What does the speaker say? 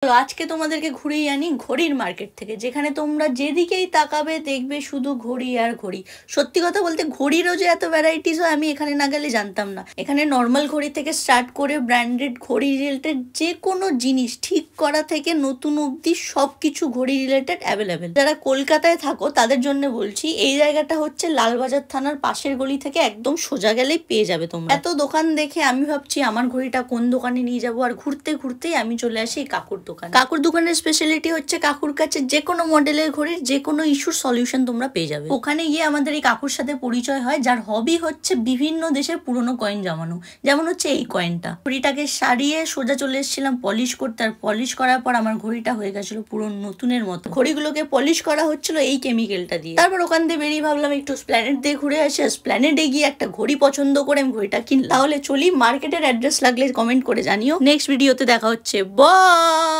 আজকে তোমাদেরকে ঘুরিয়ে আনি ঘড়ির মার্কেট থেকে, যেখানে তোমরা যেদিকেই তাকাবে দেখবে শুধু ঘড়ি আর ঘড়ি। সত্যি কথা বলতে ঘড়িরও যে এত ভ্যারাইটিস হয় আমি এখানে না গেলে জানতাম না। এখানে নর্মাল ঘড়ি থেকে স্টার্ট করে ব্র্যান্ডেড ঘড়ি রিলেটেড যে কোনো জিনিস ঠিক করা থেকে নতুন অবধি সবকিছু ঘড়ি রিলেটেড অ্যাভেলেবেল। যারা কলকাতায় থাকো তাদের জন্য বলছি, এই জায়গাটা হচ্ছে লালবাজার থানার পাশের গলি থেকে একদম সোজা গেলেই পেয়ে যাবে তোমরা। এত দোকান দেখে আমি ভাবছি আমার ঘড়িটা কোন দোকানে নিয়ে যাবো, আর ঘুরতে ঘুরতেই আমি চলে আসি কাকুর দোকান। কাকুর দোকানের স্পেশালিটি হচ্ছে কাকুর কাছে যে কোনো মডেলের ঘড়ির যে কোনো ইস্যুর সলিউশন তোমরা পেয়ে যাবে। ওখানে গিয়ে আমাদের এই কাকুর সাথে পরিচয় হয়, যার হবি হচ্ছে বিভিন্ন দেশের পুরনো কয়েন জমানো। যেমন হচ্ছে এই কয়েনটা, ঘড়িটাকে সারিয়ে সোজা চলে এসেছিলাম পলিশ করতে, আর পলিশ করার পর আমার ঘড়িটা হয়ে গেছিল পুরো নতুনের মতো। ঘড়িগুলোকে পলিশ করা হচ্ছিল এই কেমিক্যালটা দিয়ে। তারপর ওখান থেকে বেরিয়ে ভাবলাম একটু স্প্ল্যানেট দিয়ে ঘুরে আসি, আর স্প্ল্যানেটে গিয়ে একটা ঘড়ি পছন্দ করে আমি ঘড়িটা কিনলাম। তাহলে চলি, মার্কেটের অ্যাড্রেস লাগলে কমেন্ট করে জানিও। নেক্সট ভিডিওতে দেখা হচ্ছে, বাই।